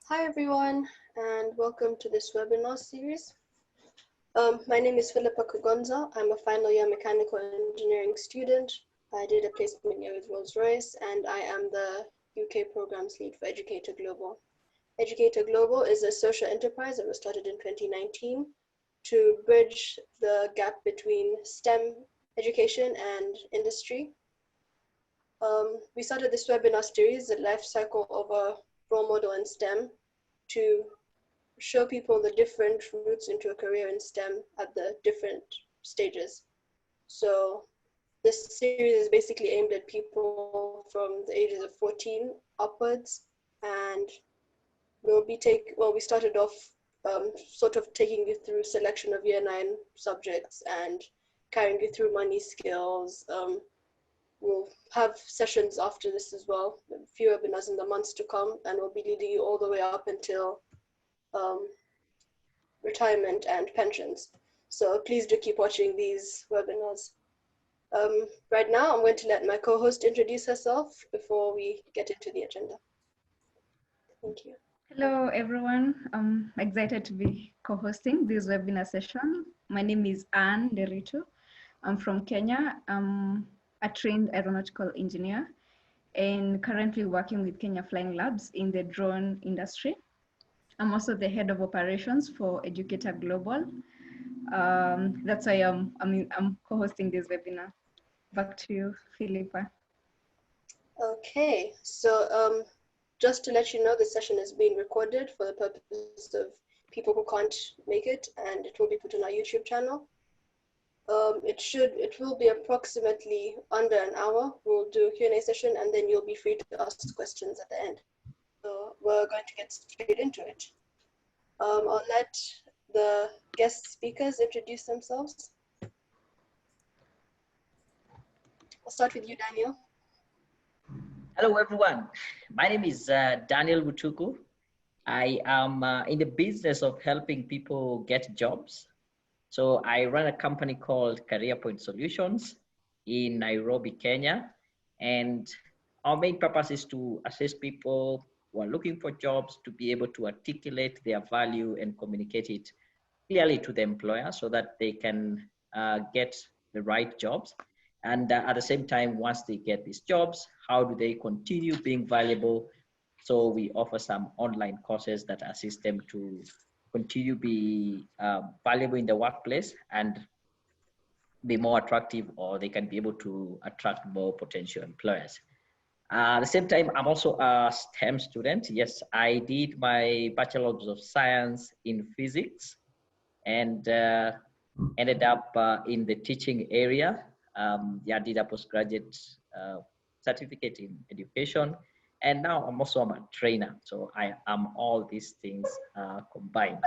Hi everyone, and welcome to this webinar series. My name is Bagonza. I'm a final year mechanical engineering student. I did a placement year with Rolls-Royce, and I am the UK programs lead for Edu-Cater Global. Edu-Cater Global is a social enterprise that was started in 2019 to bridge the gap between STEM education and industry. We started this webinar series, the life cycle of a role model in STEM, to show people the different routes into a career in STEM at the different stages. So this series is basically aimed at people from the ages of 14 upwards, and we started off sort of taking you through selection of year 9 subjects and carrying you through money skills. We'll have sessions after this as well, a few webinars in the months to come, and we'll be leading you all the way up until retirement and pensions. So please do keep watching these webinars. Right now, I'm going to let my co-host introduce herself before we get into the agenda. Thank you. Hello, everyone. I'm excited to be co-hosting this webinar session. My name is Anne Derito. I'm from Kenya. I'm a trained aeronautical engineer and currently working with Kenya Flying Labs in the drone industry. I'm also the head of operations for Edu-Cater Global. That's why I'm co-hosting this webinar. Back to you, Philippa. Okay, so just to let you know, this session is being recorded for the purpose of people who can't make it, and it will be put on our YouTube channel. It will be approximately under an hour. We'll do a Q&A session, and then you'll be free to ask questions at the end. So we're going to get straight into it. I'll let the guest speakers introduce themselves. I'll start with you, Daniel. Hello, everyone. My name is Daniel Mutuku. I am in the business of helping people get jobs. So I run a company called Careerpoint Solutions in Nairobi, Kenya. And our main purpose is to assist people who are looking for jobs to be able to articulate their value and communicate it clearly to the employer so that they can get the right jobs. And at the same time, once they get these jobs, how do they continue being valuable? So we offer some online courses that assist them to continue be valuable in the workplace and be more attractive, or they can be able to attract more potential employers. At the same time, I'm also a STEM student. Yes, I did my Bachelor's of Science in Physics and ended up in the teaching area. I did a postgraduate certificate in education, and now I'm also a trainer. So I am all these things combined.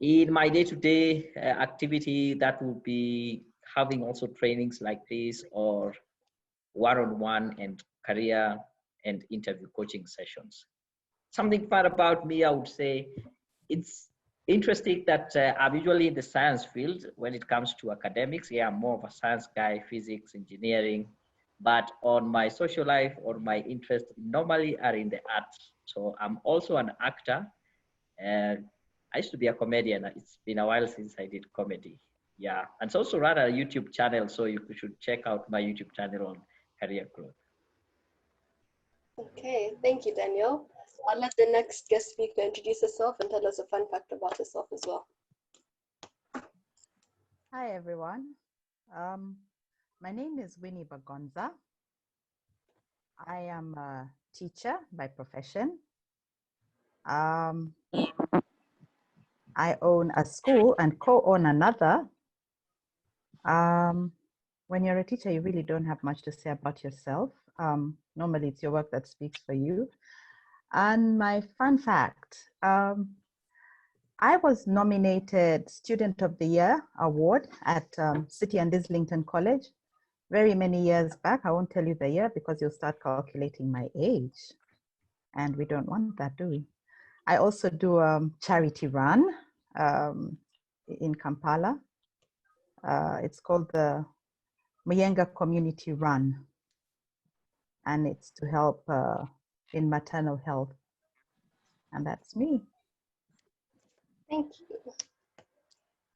In my day-to-day activity, that would be having also trainings like this, or one-on-one and career and interview coaching sessions. Something fun about me, I would say, it's interesting that I'm usually in the science field when it comes to academics. Yeah, I'm more of a science guy, physics, engineering, but on my social life or my interests normally are in the arts. So I'm also an actor. I used to be a comedian. It's been a while since I did comedy. Yeah, and so also run a YouTube channel. So you should check out my YouTube channel on career growth. Okay, thank you, Daniel. I'll let the next guest speaker introduce herself and tell us a fun fact about herself as well. Hi, everyone. My name is Winnie Bagonza. I am a teacher by profession. I own a school and co-own another. When you're a teacher, you really don't have much to say about yourself. Normally, it's your work that speaks for you. And my fun fact, I was nominated Student of the Year award at City and Islington College very many years back. I won't tell you the year because you'll start calculating my age. And we don't want that, do we? I also do a charity run in Kampala. It's called the Muyenga Community Run. And it's to help in maternal health. And that's me. Thank you.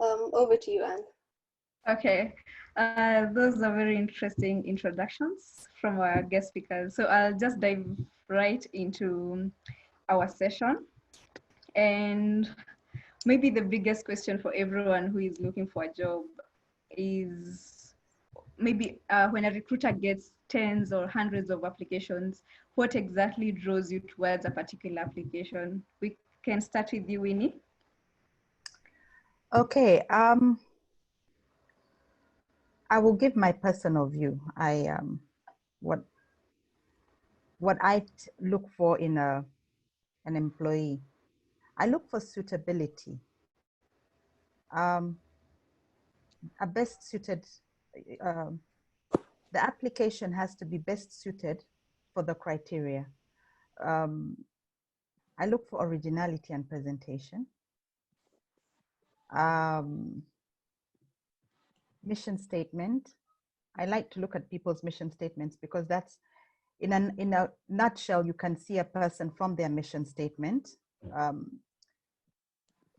Over to you, Anne. Okay, those are very interesting introductions from our guest speakers. So I'll just dive right into our session. And maybe the biggest question for everyone who is looking for a job is maybe when a recruiter gets tens or hundreds of applications, what exactly draws you towards a particular application? We can start with you, Winnie. Okay, I will give my personal view. What I look for in an employee. I look for suitability. A best suited, the application has to be best suited for the criteria. I look for originality and presentation. Mission statement. I like to look at people's mission statements because that's, in a nutshell, you can see a person from their mission statement.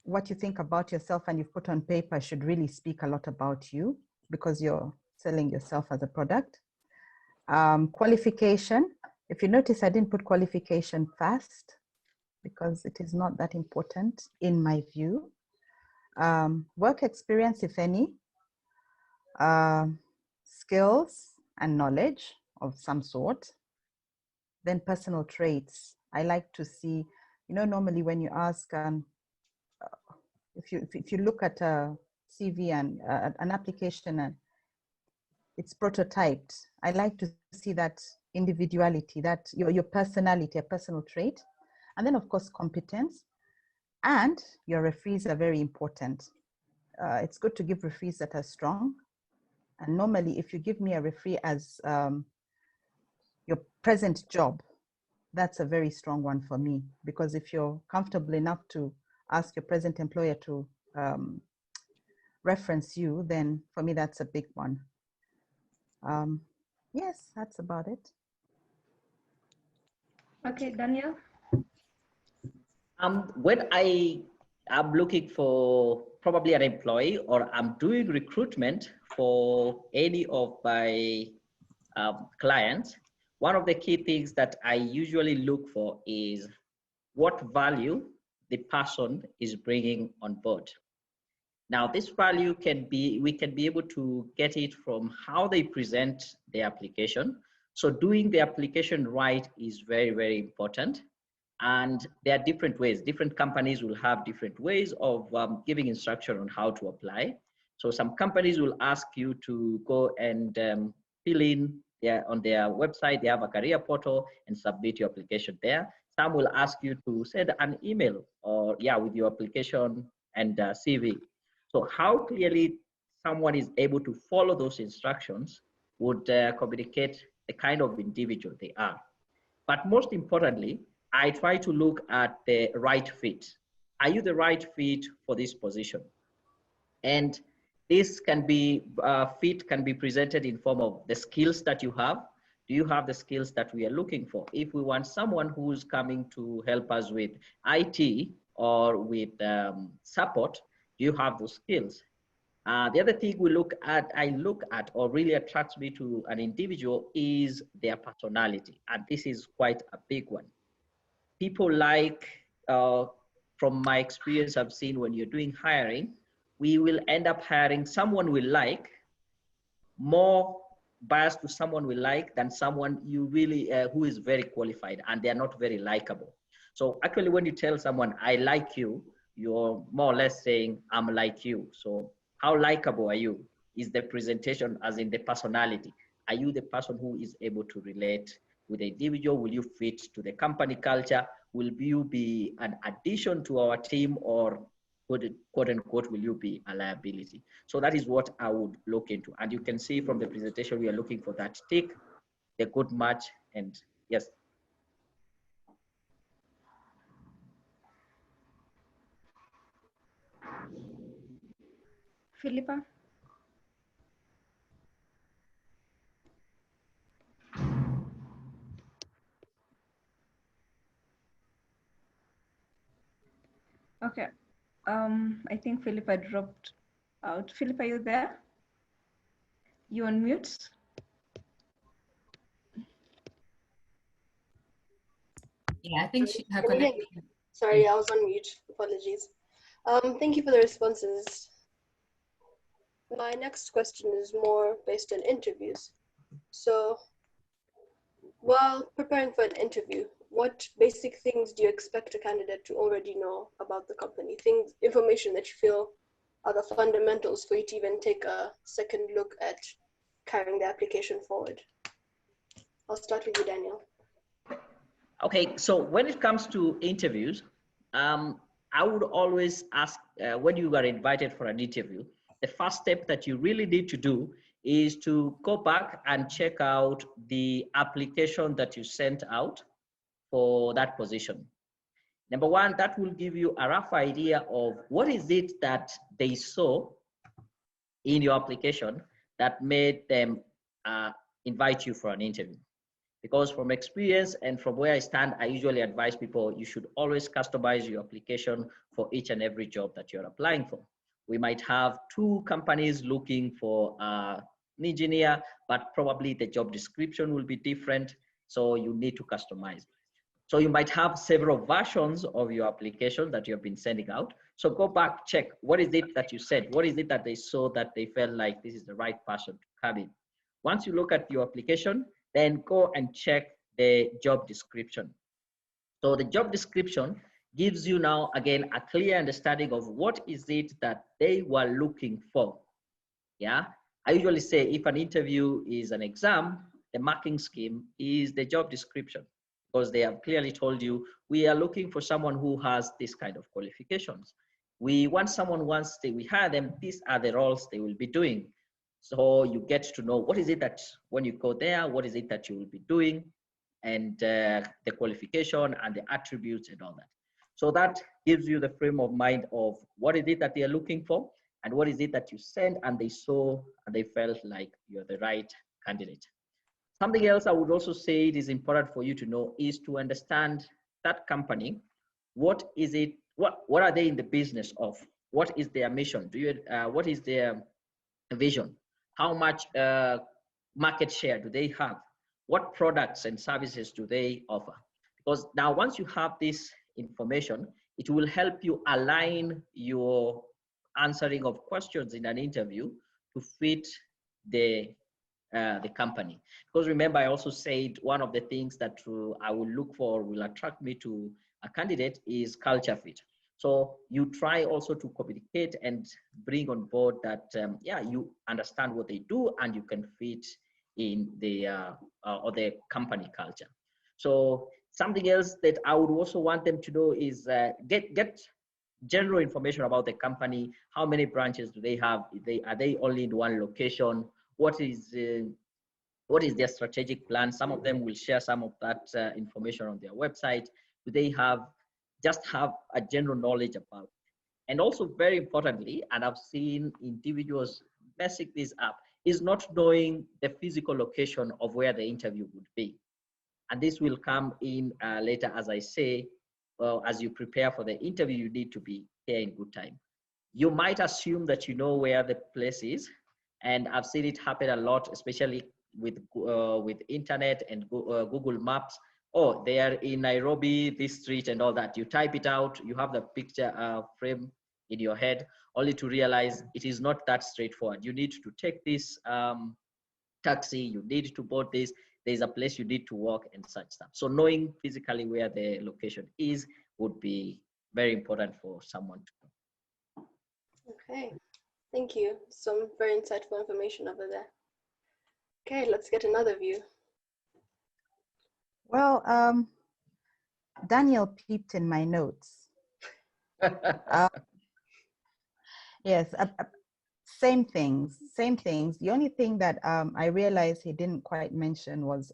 What you think about yourself and you've put on paper should really speak a lot about you because you're selling yourself as a product. Qualification. If you notice, I didn't put qualification first because it is not that important in my view. Work experience, if any. Skills and knowledge of some sort. Then personal traits. I like to see, you know, normally when you ask, if you look at a CV and an application and it's prototyped, I like to see that individuality, that your personality, a personal trait. And then of course, competence. And your referees are very important. It's good to give referees that are strong. And normally if you give me a referee as your present job, that's a very strong one for me, because if you're comfortable enough to ask your present employer to reference you, then for me, that's a big one. Yes, that's about it. Okay, Daniel. When I am looking for probably an employee or I'm doing recruitment for any of my clients, one of the key things that I usually look for is what value the person is bringing on board. Now, this value we can be able to get it from how they present the application. So doing the application right is very, very important. And there are different ways. Different companies will have different ways of giving instruction on how to apply. So some companies will ask you to go and fill in on their website. They have a career portal and submit your application there. Some will ask you to send an email or with your application and CV. So how clearly someone is able to follow those instructions would communicate the kind of individual they are. But most importantly, I try to look at the right fit. Are you the right fit for this position? And this can be, fit can be presented in form of the skills that you have. Do you have the skills that we are looking for? If we want someone who's coming to help us with IT or with support, do you have those skills? The other thing I look at or really attracts me to an individual is their personality. And this is quite a big one. People like, from my experience I've seen when you're doing hiring, we will end up hiring someone we like, more biased to someone we like than someone you really, who is very qualified and they're not very likable. So actually when you tell someone, I like you, you're more or less saying, I'm like you. So how likable are you? Is the presentation as in the personality? Are you the person who is able to relate with the individual? Will you fit to the company culture? Will you be an addition to our team, or quote unquote, will you be a liability? So that is what I would look into. And you can see from the presentation, we are looking for that tick, the good match, and yes. Philippa. Okay. I think Philippa dropped out. Philippa, are you there? You on mute? Yeah, I think her Can you hear connection. me? Sorry, I was on mute. Apologies. Thank you for the responses. My next question is more based on interviews. So, while preparing for an interview, what basic things do you expect a candidate to already know about the company? Information that you feel are the fundamentals for you to even take a second look at carrying the application forward. I'll start with you, Daniel. Okay, so when it comes to interviews, I would always ask when you are invited for an interview, the first step that you really need to do is to go back and check out the application that you sent out for that position. Number one, that will give you a rough idea of what is it that they saw in your application that made them invite you for an interview. Because from experience and from where I stand, I usually advise people you should always customize your application for each and every job that you're applying for. We might have two companies looking for an engineer, but probably the job description will be different. So you need to customize. So you might have several versions of your application that you have been sending out. So go back, check what is it that you said? What is it that they saw that they felt like this is the right person to come in? Once you look at your application, then go and check the job description. So the job description gives you now, again, a clear understanding of what is it that they were looking for. Yeah, I usually say if an interview is an exam, the marking scheme is the job description, because they have clearly told you, we are looking for someone who has this kind of qualifications. We want someone, once we hire them, these are the roles they will be doing. So you get to know what is it that when you go there, what is it that you will be doing, and the qualification and the attributes and all that. So that gives you the frame of mind of what is it that they are looking for and what is it that you sent and they saw and they felt like you're the right candidate. Something else I would also say it is important for you to know is to understand that company. What is it? What are they in the business of? What is their mission? What is their vision? How much market share do they have? What products and services do they offer? Because now once you have this information, it will help you align your answering of questions in an interview to fit the company. Because remember, I also said one of the things that I will look for, will attract me to a candidate, is culture fit. So you try also to communicate and bring on board that, yeah, you understand what they do and you can fit in the or the company culture. So something else that I would also want them to know is get general information about the company. How many branches do they have? Are they only in one location? What is their strategic plan? Some of them will share some of that information on their website. Do they just have a general knowledge about it? And also, very importantly, and I've seen individuals messing this up, is not knowing the physical location of where the interview would be. And this will come in later, as I say, well, as you prepare for the interview, you need to be here in good time. You might assume that you know where the place is, and I've seen it happen a lot, especially with internet and Google Maps. Oh, they are in Nairobi, this street and all that. You type it out, you have the picture frame in your head, only to realize it is not that straightforward. You need to take this taxi, you need to board this, there's a place you need to walk and such stuff. So knowing physically where the location is would be very important for someone to know. Okay, thank you. Some very insightful information over there. Okay, let's get another view. Well, Daniel peeped in my notes. Yes, same things. The only thing that I realized he didn't quite mention was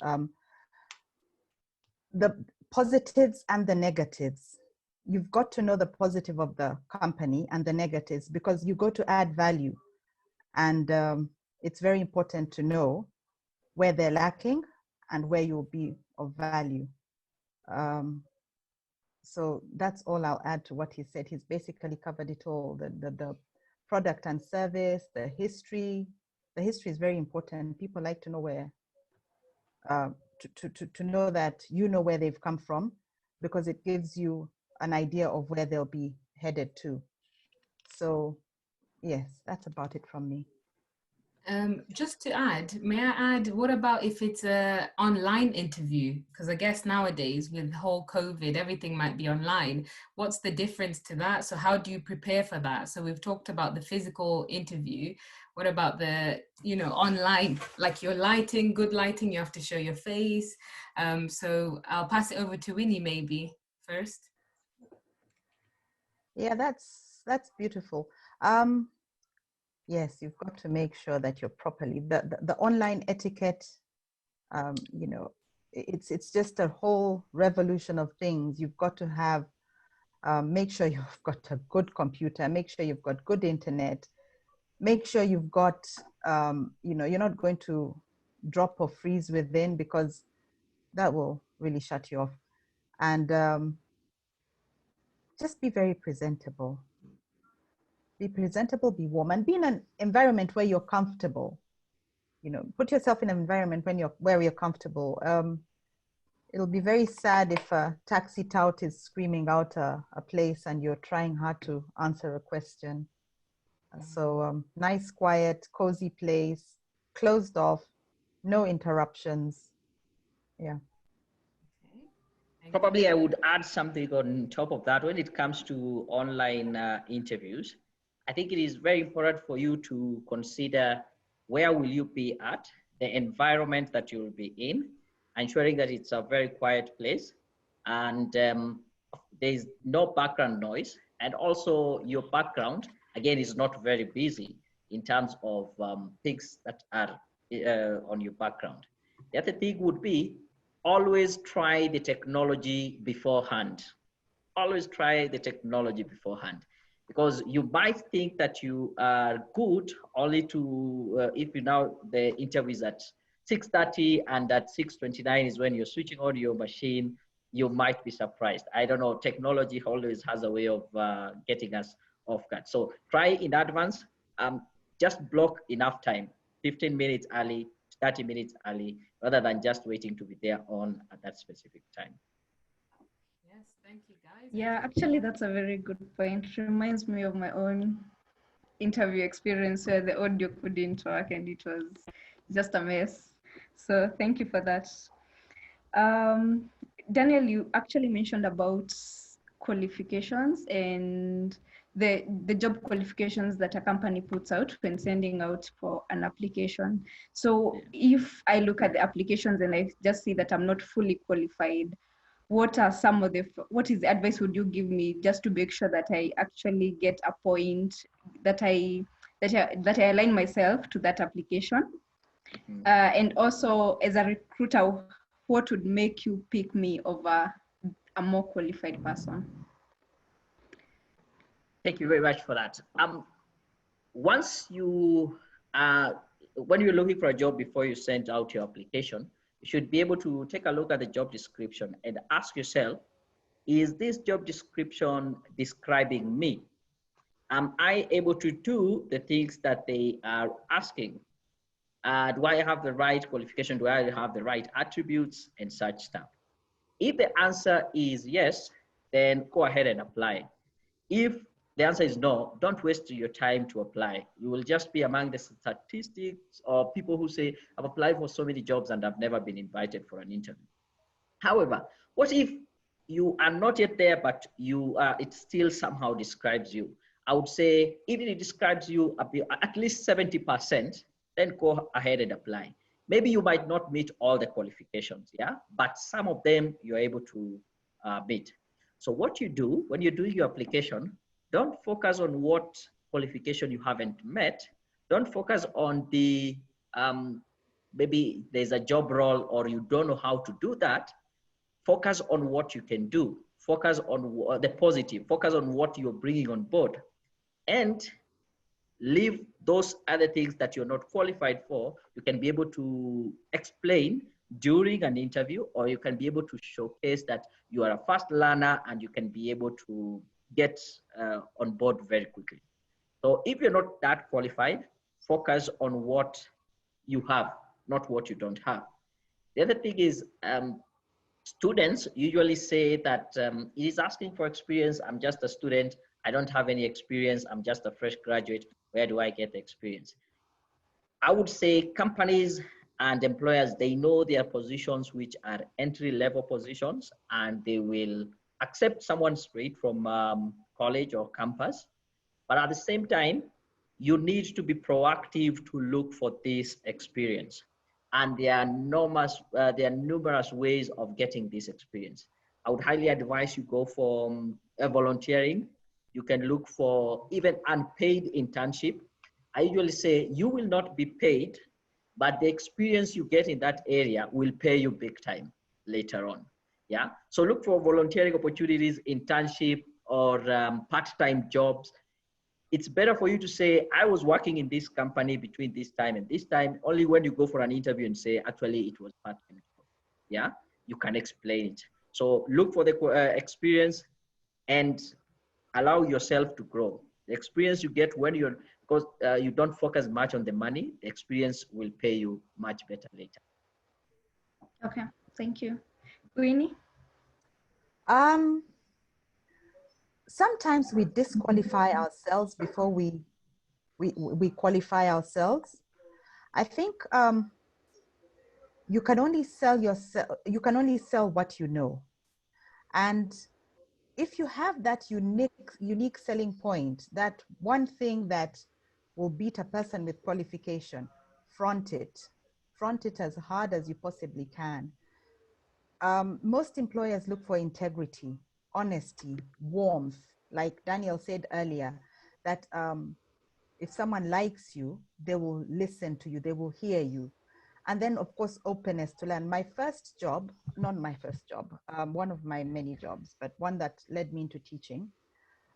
the positives and the negatives. You've got to know the positive of the company and the negatives, because you go to add value. And it's very important to know where they're lacking and where you'll be of value. So that's all I'll add to what he said. He's basically covered it all, the product and service, the history. The history is very important. People like to know where, to know that you know where they've come from, because it gives you an idea of where they'll be headed to. So yes, that's about it from me. Just to add, may I add, what about if it's an online interview? Because I guess nowadays with whole COVID, everything might be online. What's the difference to that? So how do you prepare for that? So we've talked about the physical interview. What about the, online, like your lighting, good lighting, you have to show your face. So I'll pass it over to Winnie maybe first. Yeah, that's beautiful. Yes, you've got to make sure that you're properly, the online etiquette, it's just a whole revolution of things. You've got to have, make sure you've got a good computer, make sure you've got good internet, make sure you've got, you're not going to drop or freeze within, because that will really shut you off. And just be very presentable. Be presentable, be warm, and be in an environment where you're comfortable. Put yourself in an environment where you're comfortable. It'll be very sad if a taxi tout is screaming out a place and you're trying hard to answer a question. So nice, quiet, cozy place, closed off, no interruptions. Yeah. Probably I would add something on top of that. When it comes to online interviews, I think it is very important for you to consider where will you be at, the environment that you will be in, ensuring that it's a very quiet place, and there's no background noise, and also your background, again, is not very busy in terms of things that are on your background. The other thing would be, always try the technology beforehand. Always try the technology beforehand, because you might think that you are good only to, if you know the interview is at 6:30 and at 6:29 is when you're switching on your machine, you might be surprised. I don't know, technology always has a way of getting us off guard. So try in advance, just block enough time, 15 minutes early, 30 minutes early, rather than just waiting to be there on at that specific time. Yes, thank you guys. Yeah, actually, that's a very good point. Reminds me of my own interview experience where the audio couldn't work and it was just a mess. So thank you for that. Daniel, you actually mentioned about qualifications and the job qualifications that a company puts out when sending out for an application. So if I look at the applications and I just see that I'm not fully qualified, what is the advice would you give me just to make sure that I actually get a point, that I align myself to that application? And also, as a recruiter, what would make you pick me over a more qualified person? Thank you very much for that. Once you, when you're looking for a job before you send out your application, you should be able to take a look at the job description and ask yourself, is this job description describing me? Am I able to do the things that they are asking? Do I have the right qualification? Do I have the right attributes and such stuff? If the answer is yes, then go ahead and apply. If the answer is no, don't waste your time to apply. You will just be among the statistics or people who say, I've applied for so many jobs and I've never been invited for an interview. However, what if you are not yet there, but it still somehow describes you? I would say, even it describes you at least 70%, then go ahead and apply. Maybe you might not meet all the qualifications, yeah, but some of them you're able to meet. So what you do when you're doing your application, don't focus on what qualification you haven't met. Don't focus on the, maybe there's a job role or you don't know how to do that. Focus on what you can do. Focus on the positive. Focus on what you're bringing on board. And leave those other things that you're not qualified for. You can be able to explain during an interview, or you can be able to showcase that you are a fast learner and you can be able to get on board very quickly. So if you're not that qualified, focus on what you have, not what you don't have. The other thing is, students usually say that it is asking for experience. I'm just a student. I don't have any experience. I'm just a fresh graduate. Where do I get the experience? I would say companies and employers, they know their positions which are entry-level positions, and they will accept someone straight from college or campus. But at the same time, you need to be proactive to look for this experience. And there are numerous ways of getting this experience. I would highly advise you go for volunteering. You can look for even unpaid internship. I usually say you will not be paid, but the experience you get in that area will pay you big time later on. Yeah. So look for volunteering opportunities, internship, or part-time jobs. It's better for you to say, I was working in this company between this time and this time, only when you go for an interview and say, actually, it was part-time. Yeah, you can explain it. So look for the experience and allow yourself to grow. The experience you get when you're, because you don't focus much on the money, the experience will pay you much better later. Okay, thank you. Winnie? Sometimes we disqualify ourselves before we qualify ourselves. I think you can only sell yourself, you can only sell what you know. And if you have that unique selling point, that one thing that will beat a person with qualification, front it as hard as you possibly can. Most employers look for integrity, honesty, warmth. Like Daniel said earlier, that if someone likes you, they will listen to you, they will hear you. And then, of course, openness to learn. My first job, not my first job, one of my many jobs, but one that led me into teaching,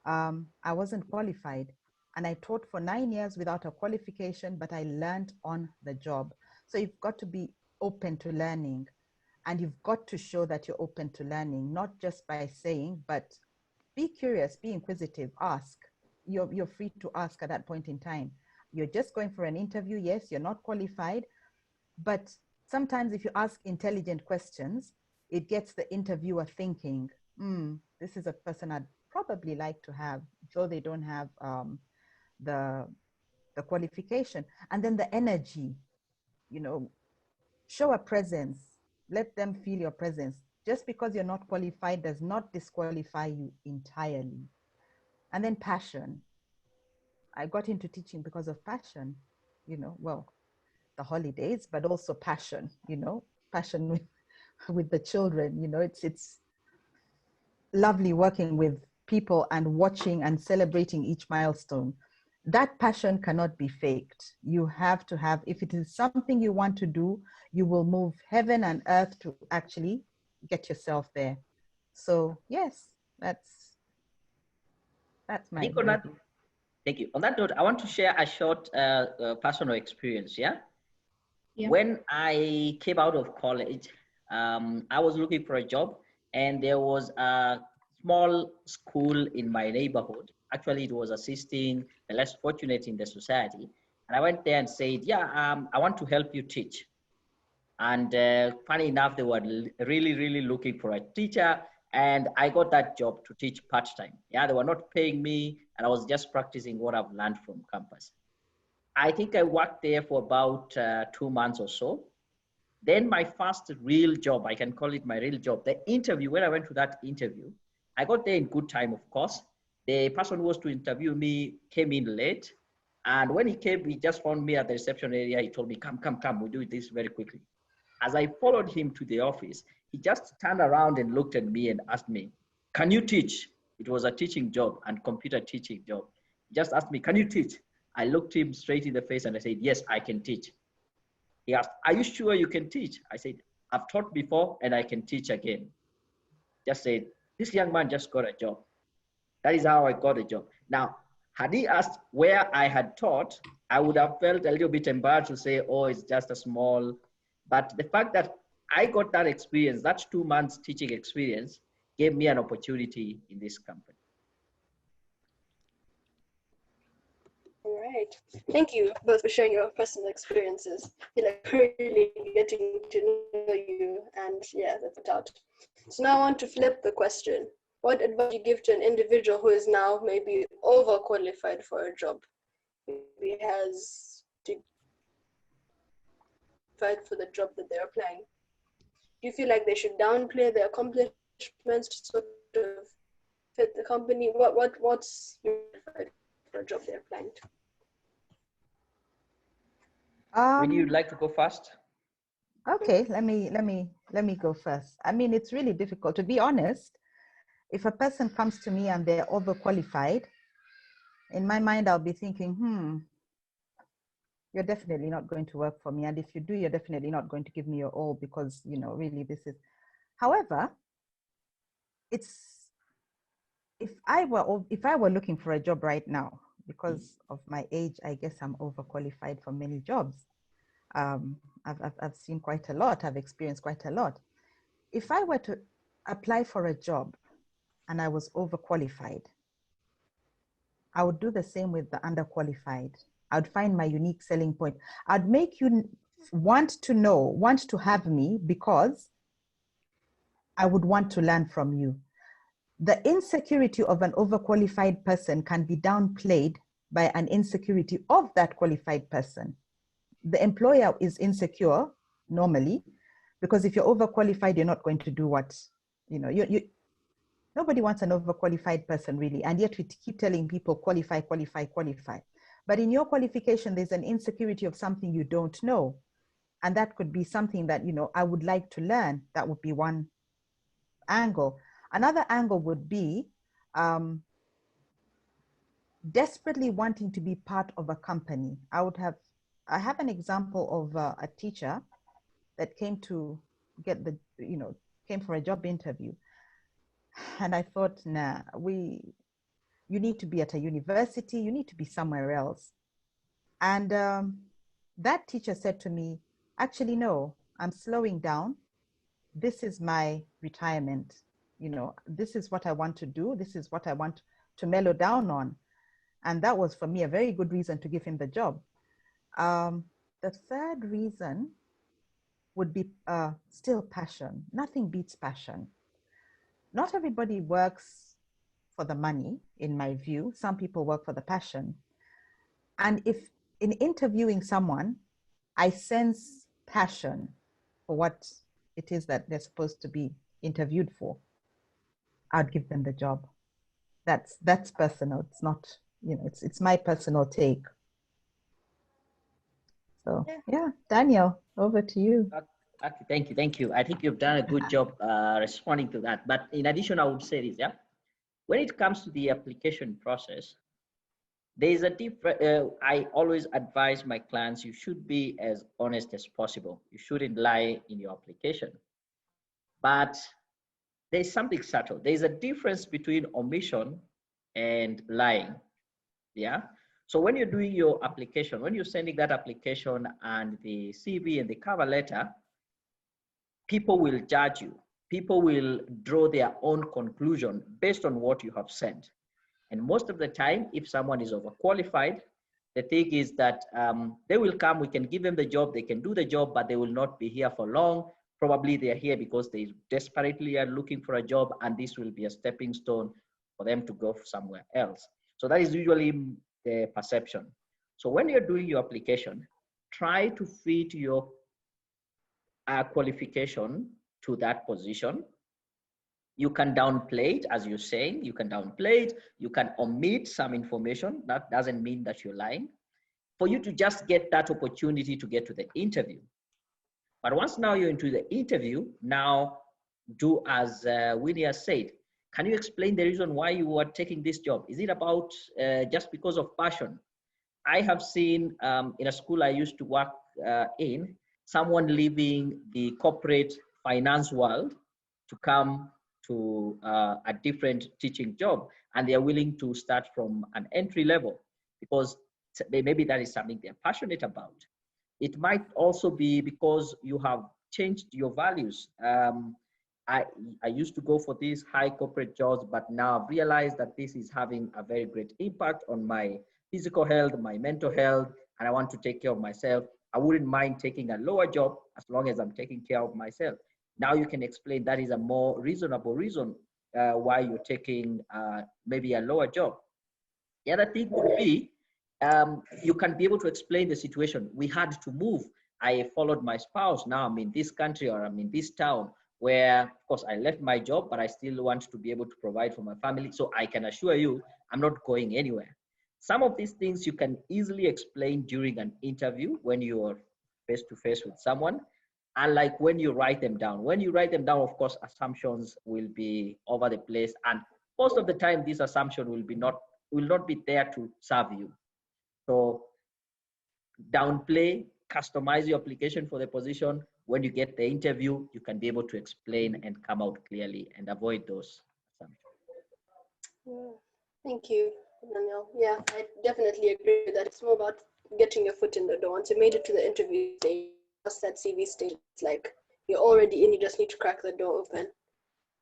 I wasn't qualified. And I taught for 9 years without a qualification, but I learned on the job. So you've got to be open to learning. And you've got to show that you're open to learning, not just by saying, but be curious, be inquisitive, ask. You're free to ask at that point in time. You're just going for an interview. Yes, you're not qualified. But sometimes if you ask intelligent questions, it gets the interviewer thinking, this is a person I'd probably like to have, though they don't have the qualification. And then the energy, show a presence. Let them feel your presence. Just because you're not qualified does not disqualify you entirely. And then passion. I got into teaching because of passion, well, the holidays, but also passion, passion with the children, it's lovely working with people and watching and celebrating each milestone. That passion cannot be faked. You have to have, if it is something you want to do, you will move heaven and earth to actually get yourself there. So yes, that's my thank you. On that note, I want to share a short personal experience. Yeah. When I came out of college, I was looking for a job, and there was a small school in my neighborhood. Actually, it was assisting the less fortunate in the society. And I went there and said, I want to help you teach. And funny enough, they were really, really looking for a teacher. And I got that job to teach part-time. Yeah, they were not paying me, and I was just practicing what I've learned from campus. I think I worked there for about 2 months or so. Then my first real job, I can call it my real job, the interview, when I went to that interview, I got there in good time, of course. The person who was to interview me came in late. And when he came, he just found me at the reception area. He told me, come, we'll do this very quickly. As I followed him to the office, he just turned around and looked at me and asked me, can you teach? It was a teaching job and computer teaching job. He just asked me, can you teach? I looked him straight in the face and I said, yes, I can teach. He asked, are you sure you can teach? I said, I've taught before and I can teach again. Just said, this young man just got a job. That is how I got a job. Now, had he asked where I had taught, I would have felt a little bit embarrassed to say, oh, it's just a small, but the fact that I got that experience. That 2 months teaching experience gave me an opportunity in this company. All right. Thank you both for sharing your personal experiences. I feel like really getting to know you, and yeah, that's it out. So now I want to flip the question. What advice do you give to an individual who is now maybe overqualified for a job? Maybe has to fight for the job that they're applying. Do you feel like they should downplay their accomplishments to sort of fit the company? What's your advice for a job they're applying to? Would you like to go first? Okay, let me go first. I mean, it's really difficult, to be honest. If a person comes to me and they're overqualified, in my mind, I'll be thinking, you're definitely not going to work for me. And if you do, you're definitely not going to give me your all, because, you know, really this is, however, if I were looking for a job right now, because of my age, I guess I'm overqualified for many jobs. I've seen quite a lot. I've experienced quite a lot. If I were to apply for a job and I was overqualified, I would do the same with the underqualified. I'd find my unique selling point. I'd make you want to have me, because I would want to learn from you. The insecurity of an overqualified person can be downplayed by an insecurity of that qualified person. The employer is insecure normally, because if you're overqualified, you're not going to do what, you know, nobody wants an overqualified person really. And yet we keep telling people qualify, qualify, qualify. But in your qualification, there's an insecurity of something you don't know. And that could be something that, you know, I would like to learn. That would be one angle. Another angle would be desperately wanting to be part of a company. I have an example of a teacher that came to get came for a job interview. And I thought, nah, you need to be at a university, you need to be somewhere else. And that teacher said to me, actually, no, I'm slowing down. This is my retirement. You know, this is what I want to do. This is what I want to mellow down on. And that was for me a very good reason to give him the job. The third reason would be still passion. Nothing beats passion. Not everybody works for the money, in my view. Some people work for the passion. And if in interviewing someone, I sense passion for what it is that they're supposed to be interviewed for, I'd give them the job. That's personal. It's not, you know, it's my personal take. So yeah, Daniel, over to you. Okay, thank you. I think you've done a good job responding to that. But in addition, I would say this, yeah, when it comes to the application process, there is a different. I always advise my clients, you should be as honest as possible. You shouldn't lie in your application. But there's something subtle. There's a difference between omission and lying. Yeah. So when you're doing your application, when you're sending that application and the CV and the cover letter, people will judge you. People will draw their own conclusion based on what you have sent. And most of the time, if someone is overqualified, the thing is that they will come, we can give them the job, they can do the job, but they will not be here for long. Probably they're here because they desperately are looking for a job, and this will be a stepping stone for them to go somewhere else. So that is usually the perception. So when you're doing your application, try to fit your qualification to that position. You can downplay it, as you're saying, you can downplay it, you can omit some information. That doesn't mean that you're lying. For you to just get that opportunity to get to the interview. But once now you're into the interview, now do as Winnie has said. Can you explain the reason why you are taking this job? Is it about just because of passion? I have seen in a school I used to work in, someone leaving the corporate finance world to come to a different teaching job, and they are willing to start from an entry level because maybe that is something they're passionate about. It might also be because you have changed your values? I used to go for these high corporate jobs, but now I've realized that this is having a very great impact on my physical health, my mental health, and I want to take care of myself. I wouldn't mind taking a lower job as long as I'm taking care of myself. Now you can explain that is a more reasonable reason why you're taking maybe a lower job. The other thing could be you can be able to explain the situation. We had to move. I followed my spouse. Now I'm in this country or I'm in this town where, of course, I left my job, but I still want to be able to provide for my family. So I can assure you, I'm not going anywhere. Some of these things you can easily explain during an interview when you're face to face with someone. And like when you write them down. When you write them down, of course, assumptions will be over the place. And most of the time, this assumption will not be there to serve you. So downplay, customize your application for the position. When you get the interview, you can be able to explain and come out clearly and avoid those assumptions. Yeah. Thank you, Daniel. Yeah, I definitely agree that it's more about getting your foot in the door. Once you made it to the interview stage, past that CV stage, it's like you're already in, you just need to crack the door open.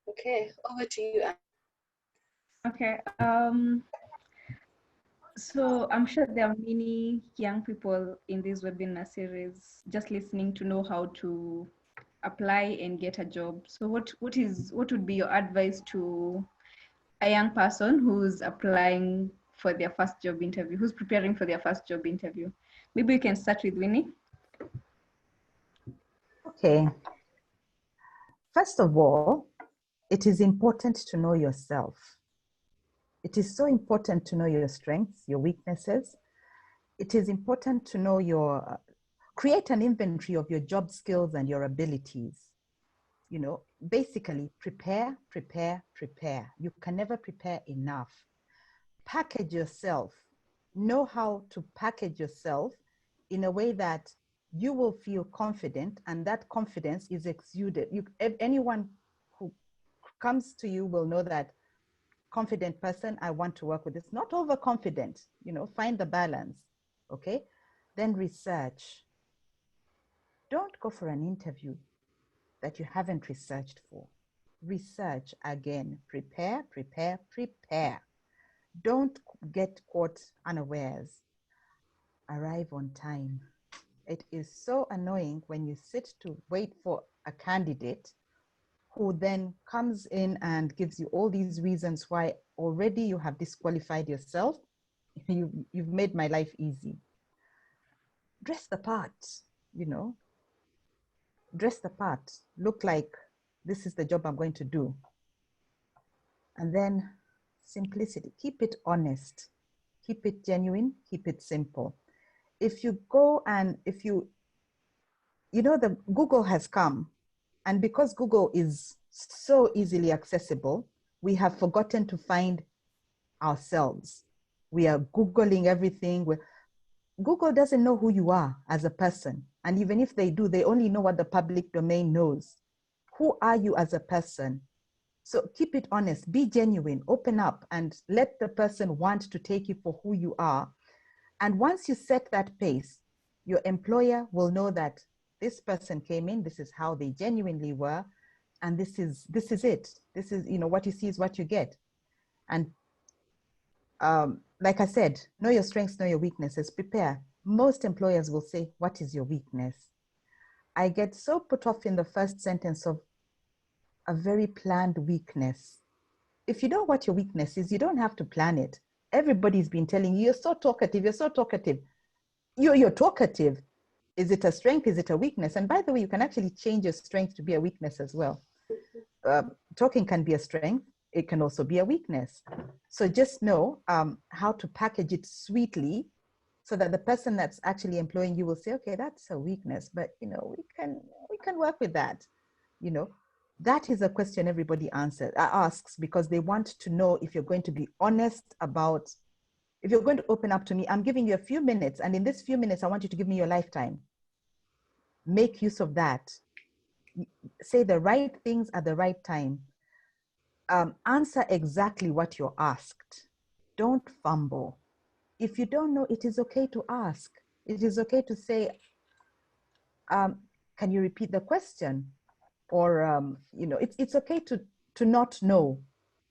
Okay, over to you, Anne. Okay. So I'm sure there are many young people in this webinar series just listening to know how to apply and get a job. So what would be your advice to a young person who's applying for their first job interview, who's preparing for their first job interview? Maybe we can start with Winnie. Okay. First of all, it is important to know yourself. It is so important to know your strengths, your weaknesses. It is important to know create an inventory of your job skills and your abilities. You know, basically prepare, prepare, prepare. You can never prepare enough. Package yourself. Know how to package yourself in a way that you will feel confident, and that confidence is exuded. Anyone who comes to you will know that confident person, I want to work with this. Not overconfident, you know, find the balance, okay? Then research. Don't go for an interview that you haven't researched for. Research again, prepare, prepare, prepare. Don't get caught unawares. Arrive on time. It is so annoying when you sit to wait for a candidate who then comes in and gives you all these reasons why already you have disqualified yourself. You've made my life easy. Dress the part, you know. Dress the part. Look like this is the job I'm going to do. And then simplicity. Keep it honest. Keep it genuine. Keep it simple. If you go and the Google has come, and because Google is so easily accessible, we have forgotten to find ourselves. We are Googling everything. Google doesn't know who you are as a person. And even if they do, they only know what the public domain knows. Who are you as a person? So keep it honest, be genuine, open up, and let the person want to take you for who you are. And once you set that pace, your employer will know that this person came in, this is how they genuinely were, and this is it. This is, what you see is what you get. And like I said, know your strengths, know your weaknesses, prepare. Most employers will say, what is your weakness? I get so put off in the first sentence of a very planned weakness. If you know what your weakness is, you don't have to plan it. Everybody's been telling you, you're so talkative, you're so talkative. You're talkative. Is it a strength? Is it a weakness? And by the way, you can actually change your strength to be a weakness as well. Talking can be a strength. It can also be a weakness. So just know how to package it sweetly so that the person that's actually employing you will say, okay, that's a weakness, but we can work with that. That is a question everybody asks because they want to know if you're going to be honest about, if you're going to open up to me. I'm giving you a few minutes, and in this few minutes, I want you to give me your lifetime. Make use of that. Say the right things at the right time. Answer exactly what you're asked. Don't fumble. If you don't know, it is okay to ask. It is okay to say, can you repeat the question? Or, you know, it's okay to not know,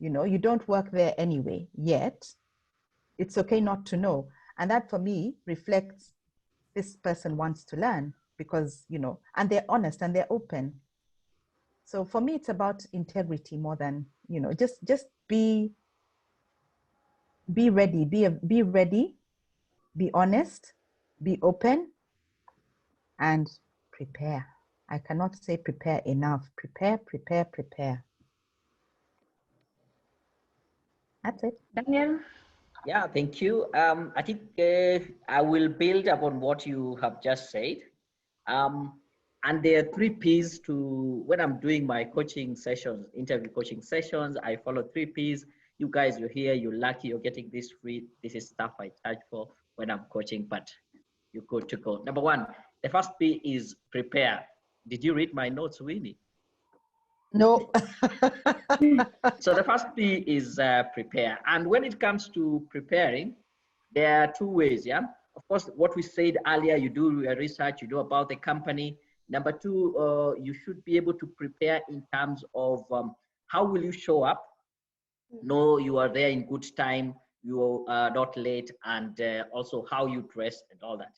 you know, you don't work there anyway yet. It's okay not to know. And that for me reflects this person wants to learn because, you know, and they're honest and they're open. So for me, it's about integrity more than, you know, just be ready, be ready, be honest, be open, and prepare. I cannot say prepare enough. Prepare, prepare, prepare. That's it. Daniel? Yeah, thank you. I think I will build upon what you have just said. And there are 3 P's to when I'm doing my coaching sessions, interview coaching sessions. I follow 3 P's. You guys, you're here, you're lucky, you're getting this free. This is stuff I charge for when I'm coaching, but you're good to go. Number 1, the first P is prepare. Did you read my notes, Winnie? No. So the first P is prepare. And when it comes to preparing, there are 2 ways, yeah? Of course, what we said earlier, you do your research, you know about the company. Number 2, you should be able to prepare in terms of how will you show up? No, you are there in good time, you are not late, and also how you dress and all that.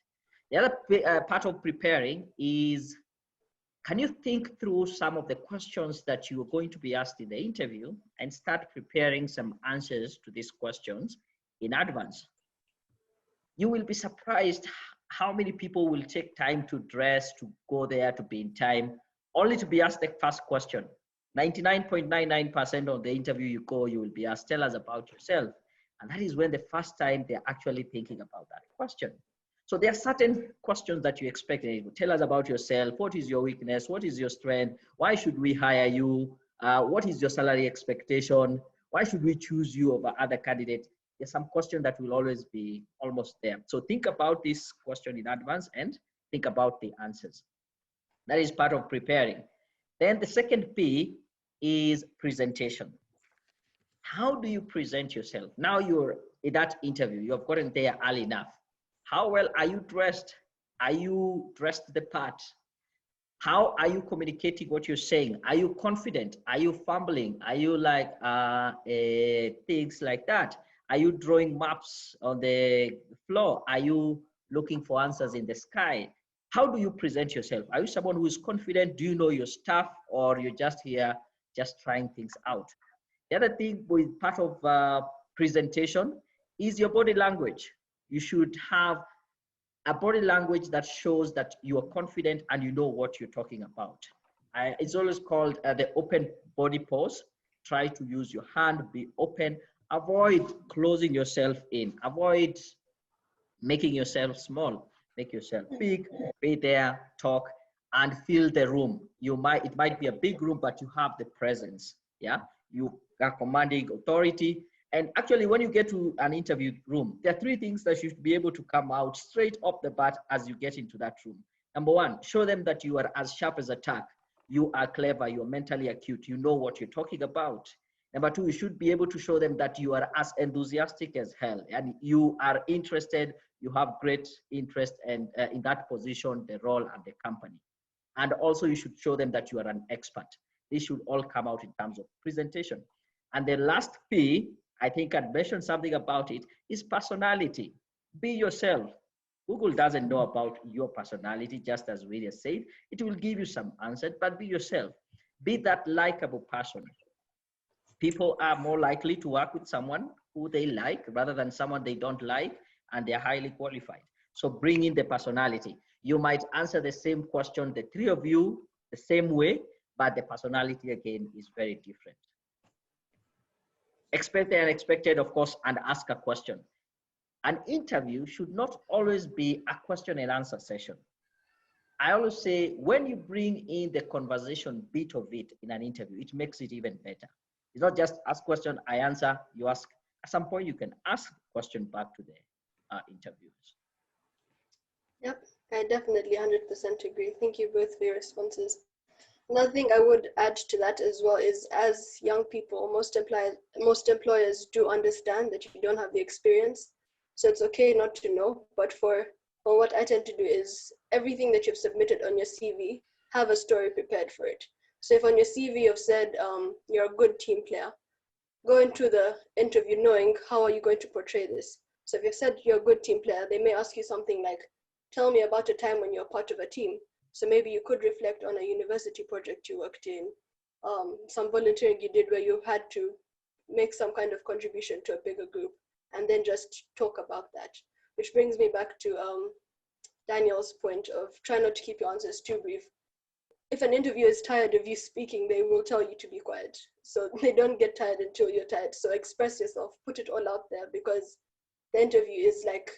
The other part of preparing is, can you think through some of the questions that you are going to be asked in the interview and start preparing some answers to these questions in advance? You will be surprised how many people will take time to dress, to go there, to be in time, only to be asked the first question. 99.99% of the interview you go, you will be asked, tell us about yourself. And that is when the first time they're actually thinking about that question. So there are certain questions that you expect. Tell us about yourself. What is your weakness? What is your strength? Why should we hire you? What is your salary expectation? Why should we choose you over other candidates? There's some question that will always be almost there. So think about this question in advance and think about the answers. That is part of preparing. Then the second P is presentation. How do you present yourself? Now you're in that interview, you have gotten there early enough. How well are you dressed? Are you dressed the part? How are you communicating what you're saying? Are you confident? Are you fumbling? Are you like things like that? Are you drawing maps on the floor? Are you looking for answers in the sky? How do you present yourself? Are you someone who is confident? Do you know your stuff, or you're just here just trying things out? The other thing with part of presentation is your body language. You should have a body language that shows that you are confident and you know what you're talking about. It's always called the open body pose. Try to use your hand, be open, avoid closing yourself in, avoid making yourself small, make yourself big, be there, talk, and fill the room. It might be a big room, but you have the presence, yeah? You are commanding authority. And actually, when you get to an interview room, there are 3 things that you should be able to come out straight off the bat as you get into that room. Number 1, show them that you are as sharp as a tack. You are clever, you're mentally acute, you know what you're talking about. Number 2, you should be able to show them that you are as enthusiastic as hell and you are interested, you have great interest and in that position, the role and the company. And also you should show them that you are an expert. This should all come out in terms of presentation. And the last P, I think I mentioned something about it, is personality. Be yourself. Google doesn't know about your personality, just as Winnie said. It will give you some answers, but be yourself. Be that likable person. People are more likely to work with someone who they like rather than someone they don't like, and they're highly qualified. So bring in the personality. You might answer the same question, the 3 of you, the same way, but the personality again is very different. Expect the unexpected, of course, and ask a question. An interview should not always be a question and answer session. I always say when you bring in the conversation bit of it in an interview, it makes it even better. It's not just ask question, I answer, you ask. At some point, you can ask question back to the interviewers. Yep, I definitely 100% agree. Thank you both for your responses. Another thing I would add to that as well is, as young people, most employers do understand that you don't have the experience. So it's okay not to know, but for what I tend to do is everything that you've submitted on your CV, have a story prepared for it. So if on your CV you've said you're a good team player, go into the interview knowing how are you going to portray this. So if you've said you're a good team player, they may ask you something like, tell me about a time when you're part of a team. So maybe you could reflect on a university project you worked in, some volunteering you did where you had to make some kind of contribution to a bigger group, and then just talk about that. Which brings me back to Daniel's point of try not to keep your answers too brief. If an interviewer is tired of you speaking, they will tell you to be quiet. So they don't get tired until you're tired. So express yourself, put it all out there, because the interview is like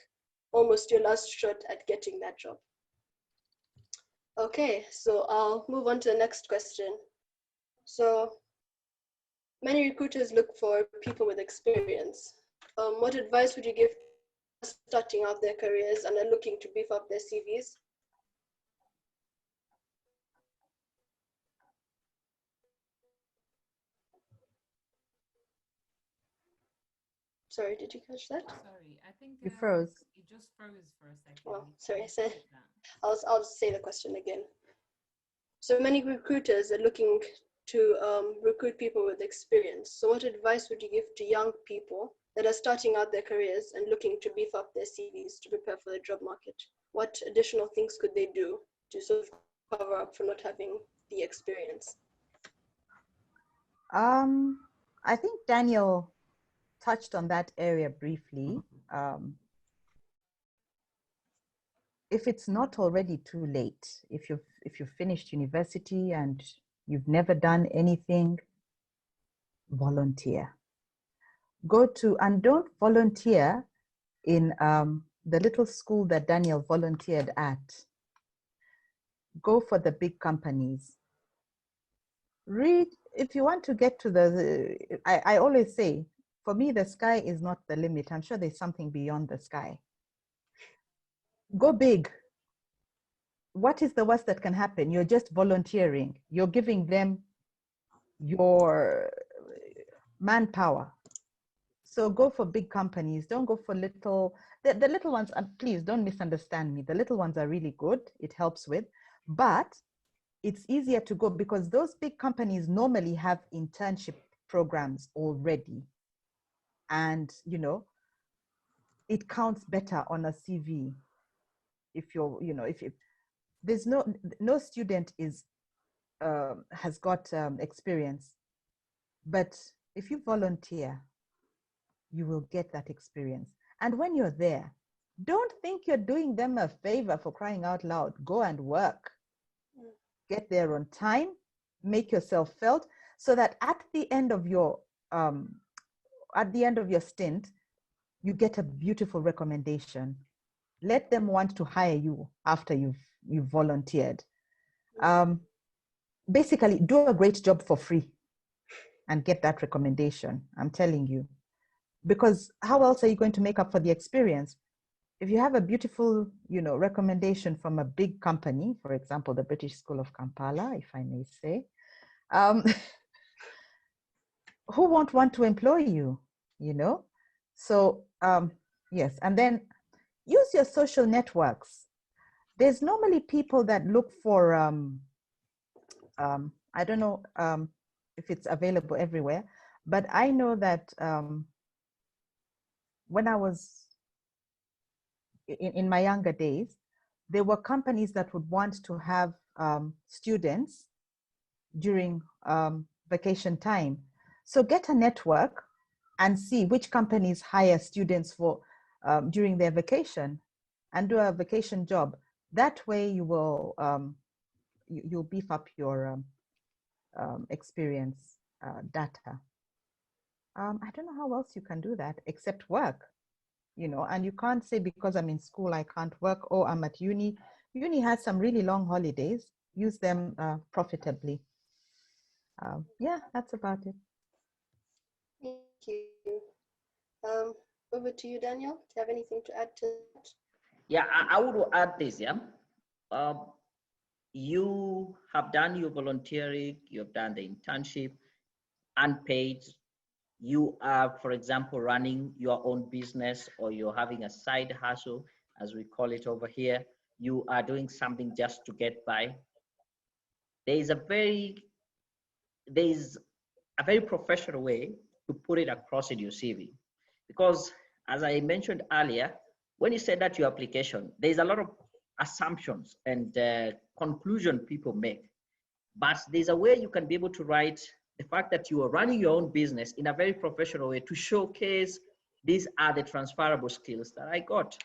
almost your last shot at getting that job. Okay, so I'll move on to the next question. So many recruiters look for people with experience. What advice would you give starting out their careers and are looking to beef up their CVs? Sorry, did you catch that? Sorry, I think You froze. it just froze for a second. Oh, sorry, I said, I'll just say the question again. So many recruiters are looking to recruit people with experience. So what advice would you give to young people that are starting out their careers and looking to beef up their CVs to prepare for the job market? What additional things could they do to sort of cover up for not having the experience? I think Daniel touched on that area briefly. If it's not already too late, if you've finished university and you've never done anything, volunteer. Go to, and don't volunteer in the little school that Daniel volunteered at. Go for the big companies. Read, if you want to get to I always say, for me, the sky is not the limit. I'm sure there's something beyond the sky. Go big. What is the worst that can happen? You're just volunteering. You're giving them your manpower. So go for big companies. Don't go for little, the little ones, please don't misunderstand me. The little ones are really good. It helps with, but it's easier to go because those big companies normally have internship programs already. And, you know, it counts better on a CV. If you're, you know, if there's no student is, has got experience, but if you volunteer, you will get that experience. And when you're there, don't think you're doing them a favor for crying out loud. Go and work. Get there on time, make yourself felt, so that at the end of your stint, you get a beautiful recommendation. Let them want to hire you after you've volunteered. Basically, do a great job for free and get that recommendation. I'm telling you. Because how else are you going to make up for the experience? If you have a beautiful, you know, recommendation from a big company, for example, the British School of Kampala, if I may say, who won't want to employ you, you know? So yes, and then use your social networks. There's normally people that look for, I don't know if it's available everywhere, but I know that when I was in my younger days, there were companies that would want to have students during vacation time. So get a network and see which companies hire students for during their vacation, and do a vacation job. That way you will you'll beef up your experience data. I don't know how else you can do that except work. You know, and you can't say because I'm in school, I can't work, or I'm at uni. Uni has some really long holidays. Use them profitably. Yeah, that's about it. Thank you. Over to you, Daniel. Do you have anything to add to that? Yeah, I would add this, yeah. You have done your volunteering, you have done the internship, unpaid. You are, for example, running your own business, or you're having a side hustle, as we call it over here. You are doing something just to get by. there is a very professional way to put it across in your CV. Because as I mentioned earlier, when you send out your application, there's a lot of assumptions and conclusion people make. But there's a way you can be able to write the fact that you are running your own business in a very professional way to showcase these are the transferable skills that I got.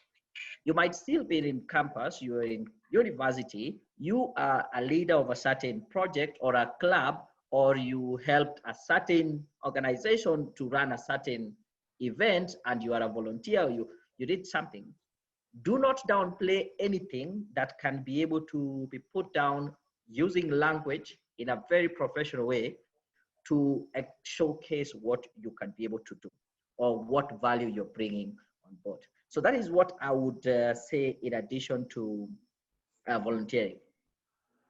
You might still be in campus, you're in university, you are a leader of a certain project or a club, or you helped a certain organization to run a certain event and you are a volunteer, you did something. Do not downplay anything that can be able to be put down using language in a very professional way to showcase what you can be able to do or what value you're bringing on board. So that is what I would say in addition to volunteering.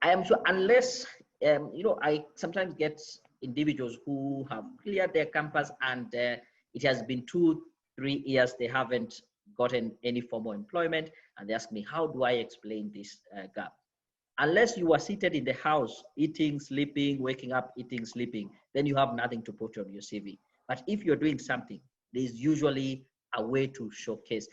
I am sure unless, I sometimes get individuals who have cleared their campus and it has been 2-3 years, they haven't gotten any formal employment, and they ask me, how do I explain this gap? Unless you are seated in the house, eating, sleeping, waking up, eating, sleeping, then you have nothing to put on your CV. But if you're doing something, there's usually a way to showcase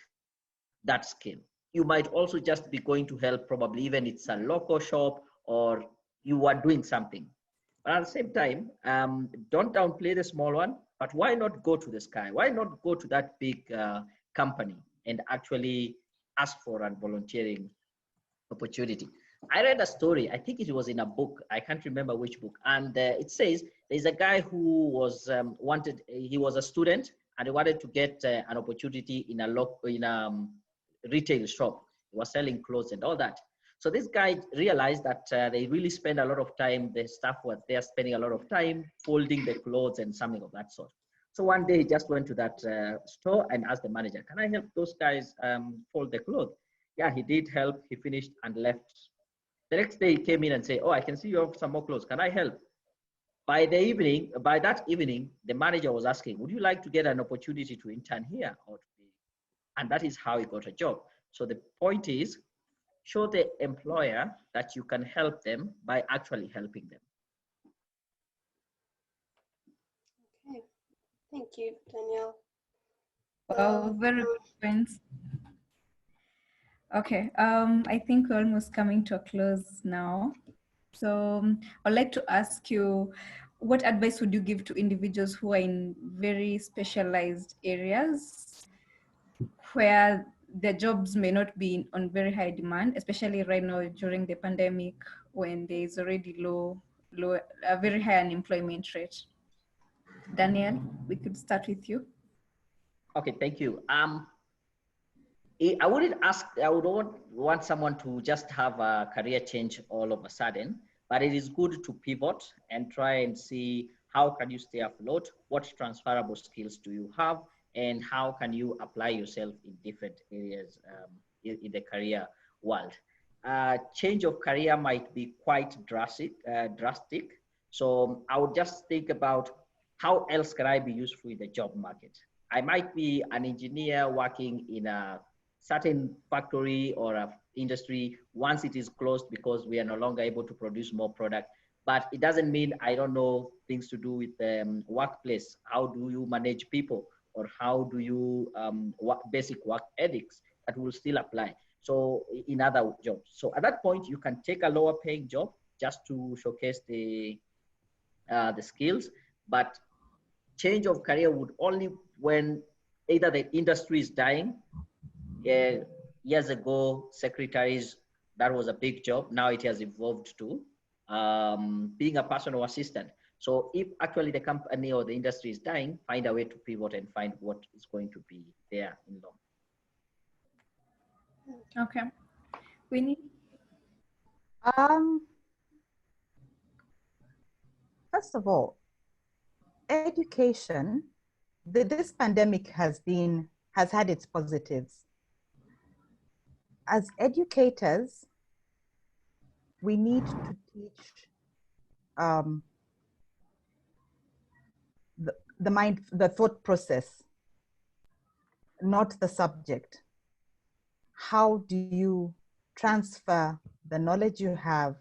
that skill. You might also just be going to help, probably even it's a local shop or you are doing something. But at the same time, don't downplay the small one, but why not go to the sky? Why not go to that big company and actually ask for a volunteering opportunity? I read a story, I think it was in a book, I can't remember which book, and it says there's a guy who was he was a student and he wanted to get an opportunity in a retail shop. He was selling clothes and all that. So this guy realized that they really spend a lot of time, the staff was there spending a lot of time folding the clothes and something of that sort. So one day he just went to that store and asked the manager, can I help those guys fold the clothes? Yeah, he did help, he finished and left. The next day he came in and said, oh, I can see you have some more clothes, can I help? By that evening, the manager was asking, would you like to get an opportunity to intern here? And that is how he got a job. So the point is, show the employer that you can help them by actually helping them. Okay, thank you, Danielle. Well, very good points. Okay, I think we're almost coming to a close now. So I'd like to ask you, what advice would you give to individuals who are in very specialized areas where their jobs may not be on very high demand, especially right now during the pandemic when there is already a very high unemployment rate? Daniel, we could start with you. Okay, thank you. I would want someone to just have a career change all of a sudden, but it is good to pivot and try and see how can you stay afloat, what transferable skills do you have, and how can you apply yourself in different areas in the career world. Change of career might be quite drastic. So I would just think about how else can I be useful in the job market. I might be an engineer working in a certain factory or a industry once it is closed because we are no longer able to produce more product. But it doesn't mean I don't know things to do with workplace. How do you manage people, or how do you basic work ethics that will still apply? So in other jobs. So at that point, you can take a lower paying job just to showcase the skills, but change of career would only when either the industry is dying. Years ago, secretaries, that was a big job. Now it has evolved to being a personal assistant. So if actually the company or the industry is dying, find a way to pivot and find what is going to be there in long. Okay. Winnie? First of all, education, this pandemic has had its positives. As educators, we need to teach the thought process, not the subject. How do you transfer the knowledge you have